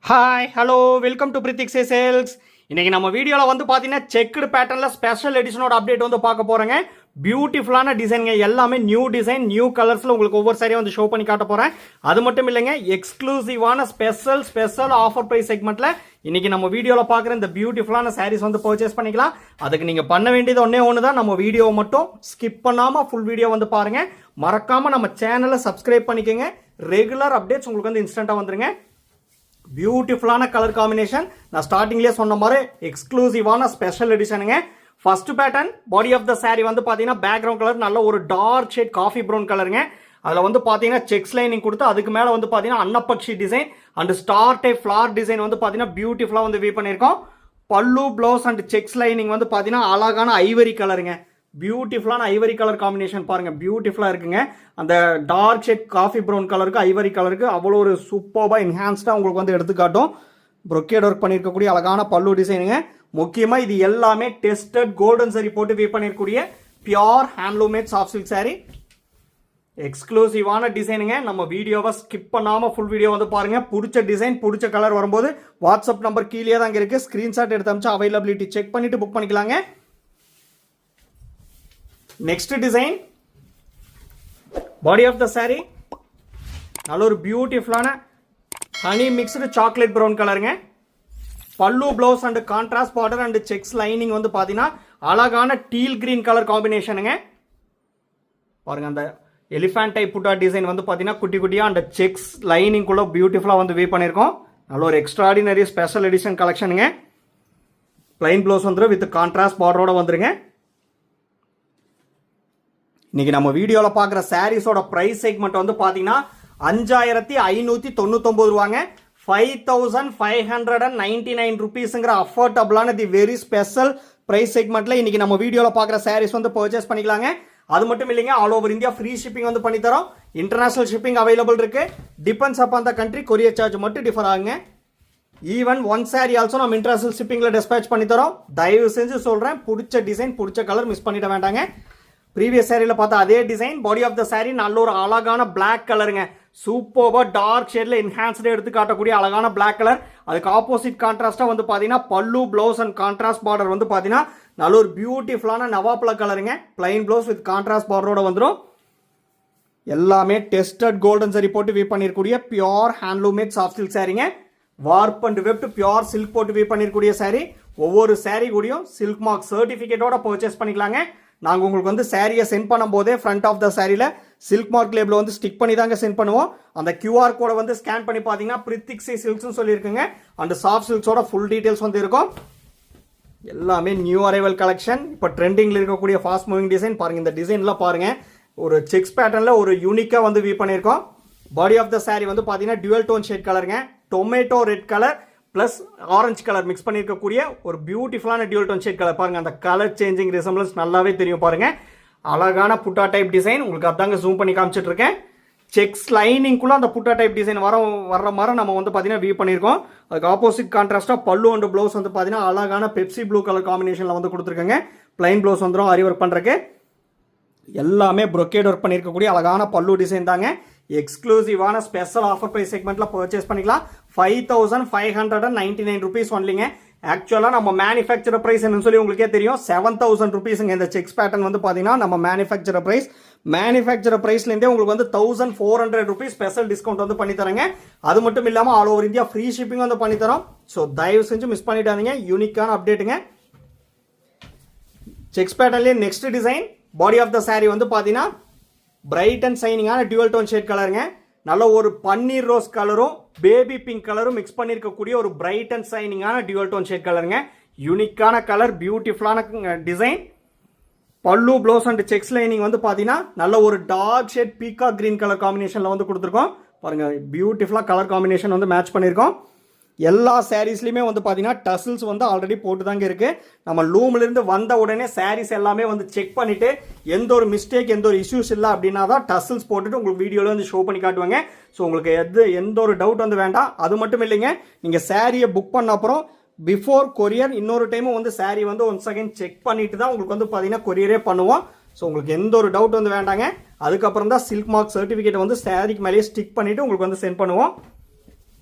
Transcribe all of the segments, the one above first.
Hi hello welcome to Prithikse sales. இன்றைக்கி நம்ம வீடியோவில் வந்து பார்த்தீங்கன்னா செக்குடு பேட்டர்னில் ஸ்பெஷல் எடிஷனோட அப்டேட் வந்து பார்க்க போகிறேங்க. பியூட்டிஃபுல்லான டிசைனுங்க, எல்லாமே நியூ டிசைன் நியூ கலர்ஸில் உங்களுக்கு ஒவ்வொரு சாரியும் வந்து ஷோ பண்ணி காட்ட போகிறேன். அது மட்டும் இல்லைங்க, எக்ஸ்க்ளூசிவான ஸ்பெஷல் ஆஃபர் ப்ரைஸ் செக்மெண்ட்டில் இன்றைக்கி நம்ம வீடியோவில் பார்க்குற இந்த பியூட்டிஃபுல்லான சாரீஸ் வந்து பர்ச்சேஸ் பண்ணிக்கலாம். அதுக்கு நீங்கள் பண்ண வேண்டியது ஒன்று தான், நம்ம வீடியோவை மட்டும் ஸ்கிப் பண்ணாமல் ஃபுல் வீடியோ வந்து பாருங்கள். மறக்காமல் நம்ம சேனலை சப்ஸ்கிரைப் பண்ணிக்கோங்க. ரெகுலர் அப்டேட்ஸ் உங்களுக்கு வந்து இன்ஸ்டண்ட்டாக வந்துருங்க. பியூட்டிஃபுல்லான கலர் காம்பினேஷன், நான் ஸ்டார்டிங்லேயே சொன்ன மாதிரி எக்ஸ்க்ளூசிவான ஸ்பெஷல் எடிஷனுங்க. First pattern body of the sari வந்து பார்த்தீங்கன்னா பேக்ரவுண்ட் கலர் நல்ல ஒரு டார்க் ஷேட் காஃபி ப்ரௌன் கலருங்க. அதில் வந்து பார்த்தீங்கன்னா செக்ஸ் லைனிங் கொடுத்து அதுக்கு மேலே வந்து பார்த்தீங்கன்னா அன்னப்பக்ஷி design and star type flower design வந்து பார்த்தீங்கன்னா பியூட்டிஃபுல்லாக வந்து வீவ் பண்ணியிருக்கோம். பல்லு ப்ளவுஸ் அண்ட் செக்ஸ் லைனிங் வந்து பார்த்தீங்கன்னா அழகான ஐவரி கலருங்க. பியூட்டிஃபுல்லான ஐவரி கலர் காம்பினேஷன் பாருங்க, பியூட்டிஃபுல்லாக இருக்குங்க. அந்த டார்க் ஷேட் காஃபி ப்ரௌன் கலருக்கு ஐவரி கலருக்கு அவ்வளோ ஒரு சூப்பராக என்ஹான்ஸ்டாக உங்களுக்கு வந்து எடுத்துக்காட்டும். ப்ரொக்கேட் ஒர்க் பண்ணியிருக்கக்கூடிய அழகான பல்லு டிசைனுங்க. முக்கியமாக இது எல்லாமே டெஸ்டட் கோல்டன் சரி போட்டு வீவ் பண்ணியிருக்கக்கூடிய pure handloomed soft silk sari. எக்ஸ்க்ளூசிவான டிசைனுங்க. நம்ம வீடியோவை ஸ்கிப் பண்ணாமல் ஃபுல் வீடியோ வந்து பாருங்க. பிடிச்ச டிசைன் பிடிச்ச கலர் வரும்போது வாட்ஸ்அப் நம்பர் கீழே தான் இருக்கு, ஸ்க்ரீன்ஷாட் எடுத்து அமிச்சு அவைலபிலிட்டி செக் பண்ணிட்டு புக் பண்ணிக்கலாங்க. Next design body of the sari நல்ல ஒரு பியூட்டிஃபுல்லான ஹனி மிக்ஸ்டு சாக்லேட் ப்ரௌன் கலருங்க. Pallu blouse and contrast border and checks lining வந்து பார்த்தீங்கன்னா அழகான டீல் கிரீன் கலர் காம்பினேஷனுங்க. பாருங்க, அந்த எலிஃபேண்ட் டைப் புட்டா டிசைன் வந்து பார்த்தீங்கன்னா குட்டி குட்டியாக அந்த செக்ஸ் லைனிங்குள்ள பியூட்டிஃபுல்லாக வந்து வீவ் பண்ணியிருக்கோம். நல்ல ஒரு எக்ஸ்ட்ராடினரி ஸ்பெஷல் எடிஷன் கலெக்ஷனுங்க. பிளைன் ப்ளவுஸ் வந்துடும் வித் கான்ட்ராஸ்ட் பார்டரோட வந்துருங்க. இன்னைக்கு நம்ம வீடியோவில் பார்க்குற சாரீஸோட ப்ரைஸ் செக்மெண்ட் வந்து பார்த்தீங்கன்னா 5599 ரூபாங்க. 5599 ருபீஸுங்கிற அஃபோர்டபுளான தி வெரி ஸ்பெஷல் ப்ரைஸ் செக்மெண்ட்டில் இன்னைக்கு நம்ம வீடியோவில் பார்க்குற சாரீஸ் வந்து பர்ச்சேஸ் பண்ணிக்கலாங்க. அது மட்டும் இல்லைங்க, all over India free shipping வந்து பண்ணி தரோம். இன்டர்நேஷனல் ஷிப்பிங் அவைலபிள் இருக்கு. Depends upon the country, courier charge மட்டும் டிஃபர் ஆகுங்க. ஈவன் ஒன் சாரி ஆல்சோ நம்ம இன்டர்நேஷனல் ஷிப்பிங்கில் டிஸ்பேச் பண்ணி தரோம். தயவு செஞ்சு சொல்கிறேன், பிடிச்ச டிசைன் பிடிச்ச கலர் மிஸ் பண்ணிட வேண்டாங்க. ப்ரீவியஸ் சாரியில் பார்த்தா அதே design body of the sari நல்ல ஒரு அழகான பிளாக் கலருங்க. சூப்பராக டார்க் ஷேடில் என்ஹான்ஸ்டு எடுத்து காட்டக்கூடிய அழகான பிளாக் கலர். அதுக்கு ஆப்போசிட் கான்ட்ராஸ்டாக வந்து பார்த்தீங்கன்னா பல்லு ப்ளவுஸ் அண்ட் கான்ட்ராஸ்ட் பார்டர் வந்து பார்த்தீங்கன்னா நல்ல ஒரு பியூட்டிஃபுல்லான நவாப்பழ கலருங்க. பிளைன் ப்ளவுஸ் வித் கான்ட்ராஸ்ட் பார்டரோட வந்துடும். எல்லாமே டெஸ்டட் கோல்டன் சரி போட்டு வீவ் பண்ணிருக்கூடிய பியோர் ஹேண்ட்லூமேட் சாஃப்ட் சில்க் சாரிங்க. Warp and weft pure silk போட்டு வீவ் பண்ணிருக்கூடிய சாரி. ஒவ்வொரு சாரி கூடயும் சில்க் மார்க் சர்டிஃபிகேட்டோட பர்ச்சேஸ் பண்ணிக்கலாங்க. நாங்கள் உங்களுக்கு வந்து சாரியை சென்ட் பண்ணும் போதே ஃப்ரண்ட் ஆஃப் த சாரியில் சில்க் மார்க் லேபிள் வந்து ஸ்டிக் பண்ணி தாங்க சென்ட் பண்ணுவோம். அந்த QR கோடை வந்து ஸ்கேன் பண்ணி பார்த்தீங்கன்னா பிரித்திக்ஸே சில்க்ஸ்னு சொல்லியிருக்குங்க. அந்த சாஃப்ட் சில்க்ஸோட ஃபுல் டீட்டெயில்ஸ் வந்து இருக்கும். எல்லாமே நியூ அரைவல் கலெக்ஷன். இப்போ ட்ரெண்டிங்கில் இருக்கக்கூடிய ஃபாஸ்ட் மூவிங் டிசைன் பாருங்கள். இந்த டிசைன்லாம் பாருங்கள், ஒரு செக்ஸ் பேட்டர்னில் ஒரு யூனிக்காக வந்து வீவ் பண்ணியிருக்கோம். பாடி ஆஃப் த சாரி வந்து பார்த்தீங்கன்னா டியூவல் டோன் ஷேட் கலருங்க. Tomato red colour plus orange colour mix பண்ணியிருக்கக்கூடிய ஒரு பியூட்டிஃபுல்லான டியூல் டோன் ஷேட் கலர் பாருங்க. அந்த கலர் சேஞ்சிங் ரிசம்பிளன்ஸ் நல்லாவே தெரியும் பாருங்க. அழகான புட்டா டைப் டிசைன் உங்களுக்கு அதாங்க ஜூம் பண்ணி காமிச்சிட்டு இருக்கேன். செக்ஸ் லைனிங்குள்ள அந்த புட்டா டைப் டிசைன் வர்ற மாதிரி நம்ம வந்து பார்த்தீங்கன்னா வீவ் பண்ணியிருக்கோம். அதுக்கு ஆப்போசிட் கான்ட்ராஸ்டாக பல்லு அண்ட் ப்ளவுஸ் வந்து பார்த்தீங்கன்னா அழகான பெப்சி ப்ளூ கலர் காம்பினேஷனில் வந்து கொடுத்துருக்கேங்க. பிளைன் ப்ளவுஸ் வந்துடும் ஆரி ஒர்க் பண்ணுறக்கு. எல்லாமே ப்ரொக்கேட் ஒர்க் பண்ணியிருக்கக்கூடிய அழகான பல்லு டிசைன் தாங்க. எக்ஸ்க்ளூசிவான ஸ்பெஷல் ஆஃபர் ப்ரைஸ் செக்மெண்ட்டில் பர்ச்சேஸ் பண்ணிக்கலாம். 5599 ருபீஸ் ஒன்லிங்க. ஆக்சுவலாக நம்ம மேனுஃபேக்சர் ப்ரைஸ் என்னன்னு சொல்லி உங்களுக்கே தெரியும், 7000 ருபீஸுங்க. இந்த செக்ஸ் பேட்டர்ன் வந்து பார்த்தீங்கன்னா நம்ம மேனுஃபேக்சர் ப்ரைஸ்லேருந்தே உங்களுக்கு வந்து 1400 ருபீஸ் ஸ்பெஷல் டிஸ்கவுண்ட் வந்து பண்ணி தரேங்க. அது மட்டும் இல்லாமல் all over India free shipping வந்து பண்ணி தரோம். ஸோ தயவு செஞ்சு மிஸ் பண்ணிட்டாதீங்க, யூனிக்கான அப்டேட்டுங்க. செக்ஸ் பேட்டர்ன்லேயே next design body of the sari வந்து பார்த்தீங்கன்னா பிரைட் அண்ட் சைனிங்கான டியூவல் டோன் ஷேட் கலருங்க. நல்ல ஒரு பன்னீர் ரோஸ் கலரும் பேபி பிங்க் கலரும் மிக்ஸ் பண்ணியிருக்கக்கூடிய ஒரு பிரைட் அண்ட் சைனிங்கான டியூவல் டோன் ஷேட் கலருங்க. யூனிக்கான கலர், பியூட்டிஃபுல்லான டிசைன். பல்லு ப்ளவுஸ் அண்ட் செக்ஸ் லைனிங் வந்து பார்த்தீங்கன்னா நல்ல ஒரு dark shade Bhika green colour காம்பினேஷனில் வந்து கொடுத்துருக்கோம் பாருங்க. பியூட்டிஃபுல்லாக கலர் காம்பினேஷன் வந்து மேட்ச் பண்ணியிருக்கோம். எல்லா சாரீஸ்லையுமே வந்து பார்த்தீங்கன்னா டசில்ஸ் வந்து ஆல்ரெடி போட்டு தாங்க இருக்குது. நம்ம லூம்லேருந்து வந்த உடனே சாரீஸ் எல்லாமே வந்து செக் பண்ணிவிட்டு எந்த ஒரு மிஸ்டேக் எந்த ஒரு இஷ்யூஸ் இல்லை அப்படின்னா தான் டசில்ஸ் போட்டுட்டு உங்களுக்கு வீடியோவில் வந்து ஷோ பண்ணி காட்டுவாங்க. ஸோ உங்களுக்கு எந்த ஒரு டவுட் வந்து வேண்டாம். அது மட்டும் இல்லைங்க, நீங்கள் சாரியை புக் பண்ண அப்புறம் பிஃபோர் கொரியர் இன்னொரு டைமும் வந்து சாரீ வந்து ஒன்ஸ் அகைன் செக் பண்ணிட்டு தான் உங்களுக்கு வந்து பார்த்தீங்கன்னா கொரியரே பண்ணுவோம். ஸோ உங்களுக்கு எந்த ஒரு டவுட் வந்து வேண்டாங்க. அதுக்கப்புறம் தான் சில்க் மார்க் சர்டிஃபிகேட் வந்து சாரிக்கு மேலேயே ஸ்டிக் பண்ணிவிட்டு உங்களுக்கு வந்து சென்ட் பண்ணுவோம்.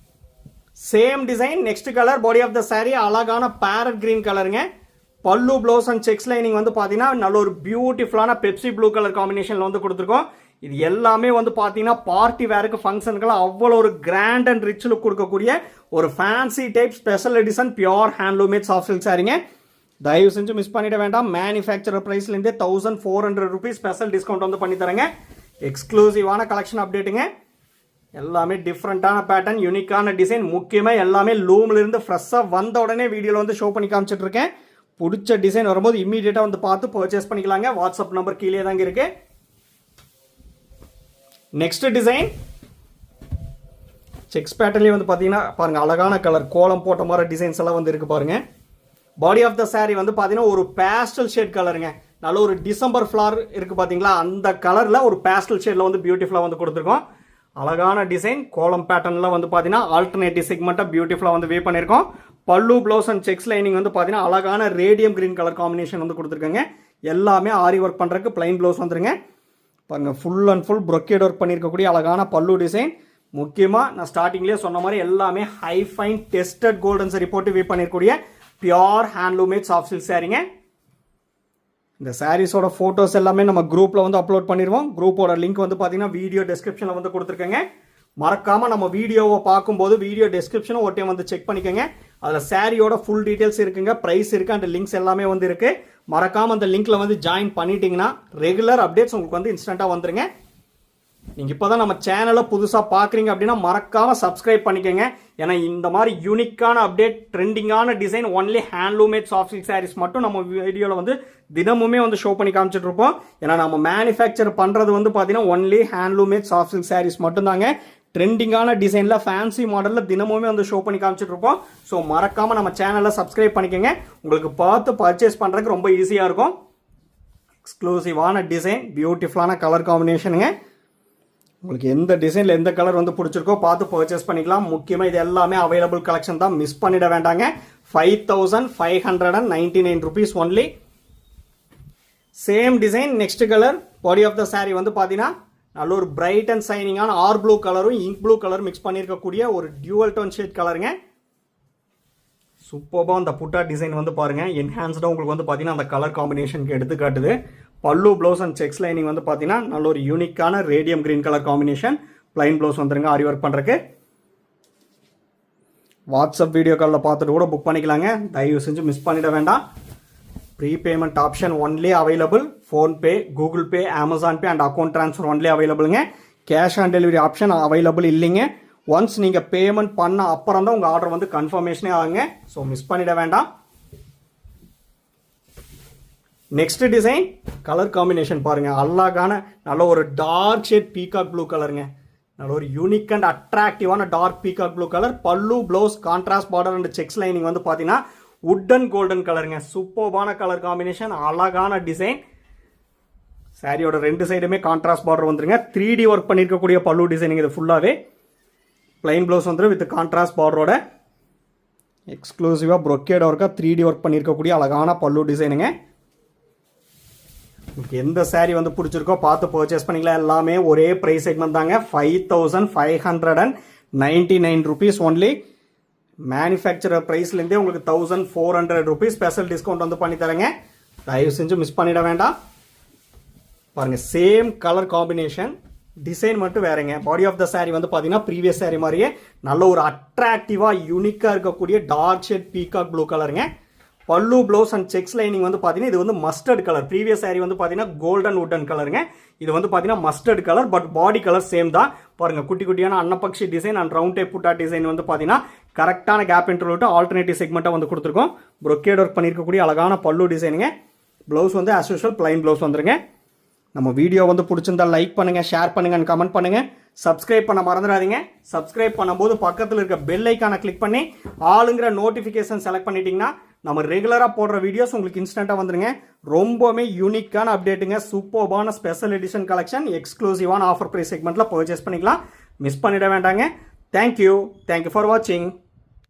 Same design next colour body of the saree அழகான பேரட் கிரீன் கலருங்க. Pallu blouse and checks lining வந்து பார்த்தீங்கன்னா நல்ல ஒரு பியூட்டிஃபுல்லான பெப்சி ப்ளூ கலர் காம்பினேஷனில் வந்து கொடுத்துருக்கோம். இது எல்லாமே வந்து பார்த்தீங்கன்னா பார்ட்டி வேருக்கு ஃபங்க்ஷனுக்குலாம் அவ்வளோ ஒரு கிராண்ட் அண்ட் ரிச் லுக் கொடுக்கக்கூடிய ஒரு fancy type special edition pure handloomed soft silk சாரீங்க. தயவு செஞ்சு மிஸ் பண்ணிட வேண்டாம். மேனுஃபேக்சரர் ப்ரைஸ்லேருந்தே 1400 rupees ஸ்பெஷல் டிஸ்கவுண்ட் வந்து பண்ணி தரேங்க. எக்ஸ்க்ளூசிவான கலெக்ஷன் அப்டேட்டுங்க. எல்லாமே டிஃப்ரெண்ட்டான பேட்டர்ன், யூனிக்கான டிசைன், முக்கியமாக எல்லாமே லூம்லேருந்து ஃப்ரெஷ்ஷாக வந்த உடனே வீடியோவில் வந்து ஷோ பண்ணி காமிச்சிட்டு இருக்கேன். பிடிச்ச டிசைன் வரும்போது இம்மீடியட்டாக வந்து பார்த்து பர்ச்சேஸ் பண்ணிக்கலாங்க. வாட்ஸ்அப் நம்பர் கீழே தாங்க இருக்கு. நெக்ஸ்ட் டிசைன் செக்ஸ் பேட்டர்லேயே வந்து பார்த்தீங்கன்னா பாருங்க அழகான கலர் கோலம் போட்ட மாதிரி டிசைன்ஸ் எல்லாம் வந்து இருக்கு பாருங்க. பாடி ஆஃப் த saree வந்து பார்த்தீங்கன்னா ஒரு பேஸ்டல் ஷேட் கலருங்க. நல்ல ஒரு டிசம்பர் ஃப்ளவர் இருக்கு பார்த்தீங்களா, அந்த கலரில் ஒரு பேஸ்டல் ஷேடில் வந்து பியூட்டிஃபுல்லாக வந்து கொடுத்துருக்கோம். அழகான டிசைன் கோலம் பேட்டர்னில் வந்து பார்த்தீங்கன்னா ஆல்டர்னேட்டிவ் செக்மெண்ட்டாக பியூட்டிஃபுல்லாக வந்து வே பண்ணியிருக்கோம். பல்லு ப்ளவுஸ் அண்ட் செக்ஸ் லைனிங் வந்து பார்த்தீங்கன்னா அழகான ரேடியம் கிரீன் கலர் காம்பினேஷன் வந்து கொடுத்துருக்காங்க. எல்லாமே ஆரி ஒர்க் பண்ணுறதுக்கு பிளைன் ப்ளவுஸ் வந்துருங்க. பாருங்க full and full brocade work பண்ணியிருக்கக்கூடிய அழகான பல்லு டிசைன். முக்கியமாக நான் ஸ்டார்டிங்லேயே சொன்ன மாதிரி எல்லாமே high fine tested golden zari போட்டு வே பண்ணியிருக்கக்கூடிய பியோர் ஹேண்ட்லூமேட் சாஃப்ட் சில்க் சாரீங்க. இந்த சாரீஸோட ஃபோட்டோஸ் எல்லாமே நம்ம குரூப்பில் வந்து அப்லோட் பண்ணிடுவோம். குரூப்போட லிங்க் வந்து பார்த்தீங்கன்னா வீடியோ டெஸ்கிரிப்ஷனில் வந்து கொடுத்துருக்கேங்க. மறக்காமல் நம்ம வீடியோவை பார்க்கும்போது வீடியோ டெஸ்கிரிப்ஷனும் ஒரு டைம் வந்து செக் பண்ணிக்கோங்க. அதில் சாரியோட ஃபுல் டீட்டெயில்ஸ் இருக்குங்க, ப்ரைஸ் இருக்குது, அந்த லிங்க்ஸ் எல்லாமே வந்து இருக்குது. மறக்காமல் அந்த லிங்க்கில் வந்து ஜாயின் பண்ணிட்டீங்கன்னா ரெகுலர் அப்டேட்ஸ் உங்களுக்கு வந்து இன்ஸ்டண்ட்டாக வந்துருங்க. நீங்கள் இப்போ தான் நம்ம சேனலை புதுசாக பார்க்குறீங்க அப்படின்னா மறக்காமல் சப்ஸ்கிரைப் பண்ணிக்கோங்க. ஏன்னா இந்த மாதிரி யூனிக்கான அப்டேட், ட்ரெண்டிங்கான design, only handloomed soft silk saris மட்டும் நம்ம வீடியோவில் வந்து தினமுமே வந்து ஷோ பண்ணி காமிச்சிட்டு இருப்போம். ஏன்னா நம்ம மேனுஃபேக்சர் பண்ணுறது வந்து பார்த்தீங்கன்னா only handloomed soft silk saris மட்டும்தாங்க. ட்ரெண்டிங்கான டிசைனில் ஃபேன்சி மாடலில் தினமுமே வந்து ஷோ பண்ணி காமிச்சிட்டு இருப்போம். ஸோ மறக்காமல் நம்ம சேனலை சப்ஸ்கிரைப் பண்ணிக்கோங்க. உங்களுக்கு பார்த்து பர்ச்சேஸ் பண்ணுறதுக்கு ரொம்ப ஈஸியாக இருக்கும். எக்ஸ்க்ளூசிவான டிசைன், பியூட்டிஃபுல்லான கலர் காம்பினேஷனுங்க. உங்களுக்கு எந்த டிசைனில் எந்த கலர் வந்து பிடிச்சிருக்கோ பார்த்து பர்ச்சேஸ் பண்ணிக்கலாம். முக்கியமாக இது எல்லாமே அவைலபிள் கலெக்ஷன் தான், மிஸ் பண்ணிட வேண்டாங்க. 5599 rupees only. Same design next colour body of the saree வந்து பார்த்தீங்கன்னா நல்ல ஒரு பிரைட் அண்ட் சைனிங்கான ஆர் ப்ளூ கலரும் இங்க் ப்ளூ கலர் மிக்ஸ் பண்ணியிருக்கக்கூடிய ஒரு டியூவல் டோன் ஷேட் கலருங்க. சூப்பராக அந்த புட்டா டிசைன் வந்து பாருங்கள் என்ஹான்ஸ்டாக உங்களுக்கு வந்து பார்த்தீங்கன்னா அந்த கலர் காம்பினேஷனுக்கு எடுத்து காட்டுது. பல்லு ப்ளவுஸ் அண்ட் செக்ஸ் லைனிங் வந்து பார்த்தீங்கன்னா நல்ல ஒரு யூனிக்கான radium green colour combination. Plain blouse வந்துருங்க ஆரி ஒர்க் பண்ணுறதுக்கு. வாட்ஸ்அப் வீடியோ காலில் பார்த்துட்டு கூட புக் பண்ணிக்கலாங்க. தயவு செஞ்சு மிஸ் பண்ணிட வேண்டாம். Prepayment option only available. PhonePe, Google Pay, Amazon Pay and account transfer only அவைலபிளுங்க. Cash on delivery option available இல்லைங்க. ஒன்ஸ் நீங்கள் பேமெண்ட் பண்ண அப்புறம் தான் உங்கள் ஆர்டர் வந்து கன்ஃபர்மேஷனே ஆகுங்க. ஸோ மிஸ் பண்ணிட வேண்டாம். நெக்ஸ்ட் டிசைன் கலர் காம்பினேஷன் பாருங்க, அழகான நல்ல ஒரு டார்க் ஷேட் பீகாக் ப்ளூ கலருங்க. நல்ல ஒரு யூனிக் அண்ட் அட்ராக்டிவான dark peacock blue colour. Pallu blouse contrast border and checks lining வந்து பார்த்தீங்கன்னா உட்டன் கோல்டன் கலருங்க. சூப்பர்பான கலர் காம்பினேஷன், அழகான டிசைன். சாரியோட ரெண்டு சைடுமே கான்ட்ராஸ்ட் பார்டர் வந்துருங்க. 3D ஒர்க் பண்ணியிருக்கக்கூடிய பல்லு டிசைனிங். இது ஃபுல்லாகவே பிளைன் ப்ளவுஸ் வந்துடும் வித் கான்ட்ராஸ்ட் பார்டரோட. எக்ஸ்க்ளூசிவாக ப்ரொக்கேட் ஒர்க்காக 3D ஒர்க் பண்ணியிருக்கக்கூடிய அழகான பல்லு டிசைனுங்க. உங்களுக்கு எந்த saree வந்து பிடிச்சிருக்கோ பார்த்து பர்ச்சேஸ் பண்ணிக்கலாம். எல்லாமே ஒரே ப்ரைஸ் செக்மெண்ட் தாங்க. 5599 rupees ஒன்லி. மேனுஃபேக்சரர் ப்ரைஸ்லேருந்தே உங்களுக்கு 1400 rupees ஸ்பெஷல் டிஸ்கவுண்ட் வந்து பண்ணி தரேங்க. தயவு செஞ்சு மிஸ் பண்ணிட வேண்டாம். பாருங்க சேம் கலர் காம்பினேஷன், டிசைன் மட்டும் வேறங்க. பாடி ஆஃப் த saree வந்து பார்த்தீங்கன்னா ப்ரீவியஸ் saree மாதிரியே நல்ல ஒரு அட்ராக்டிவாக யூனிக்காக இருக்கக்கூடிய டார்க் ஷேட் பீகாக் ப்ளூ கலருங்க. Pallu blouse and checks lining வந்து பார்த்தீங்கன்னா இது வந்து மஸ்டர்ட் கலர். ப்ரீவியஸ் saree வந்து பார்த்தீங்கன்னா கோல்டன் உட்டன் கலருங்க. இது வந்து பார்த்தீங்கன்னா mustard colour, but body colour same தான். பாருங்க குட்டி குட்டியான அன்னப்பக்ஷி டிசைன் அண்ட் ரவுண்ட் டைப் புட்டா டிசைன் வந்து பார்த்தீங்கன்னா கரெக்டான கேப் இன்டர்வியூ ஆல்டர்னேட்டிவ் செக்மெண்ட்டாக வந்து கொடுத்துருக்கோம். ப்ரொக்கேட் ஒர்க் பண்ணியிருக்கக்கூடிய அழகான பல்லு டிசைனுங்க. ப்ளவுஸ் வந்து ஆஸ் யூஷுவல் பிளைன் ப்ளவுஸ் வந்துருங்க. நம்ம வீடியோ வந்து பிடிச்சிருந்தா லைக் பண்ணுங்கள், ஷேர் பண்ணுங்கள் அண்ட் கமெண்ட் பண்ணுங்கள். சப்ஸ்கிரைப் பண்ண மறந்துடாதீங்க. சப்ஸ்கிரைப் பண்ணும்போது பக்கத்தில் இருக்க பெல் ஐக்கானை கிளிக் பண்ணி ஆளுங்கிற நோட்டிஃபிகேஷன் செலக்ட் பண்ணிட்டீங்கன்னா நம்ம ரெகுலராக போடுற வீடியோஸ் உங்களுக்கு இன்ஸ்டண்ட்டாக வந்துருங்க. ரொம்பவுமே யூனிக்கான அப்டேட்டுங்க. சூப்பர்பான ஸ்பெஷல் எடிஷன் கலெக்ஷன் எக்ஸ்க்ளூசிவான ஆஃபர் ப்ரைஸ் செக்மெண்ட்டில் பர்ச்சேஸ் பண்ணிக்கலாம். மிஸ் பண்ணிட வேண்டாங்க. தேங்க்யூ ஃபார் வாட்சிங்.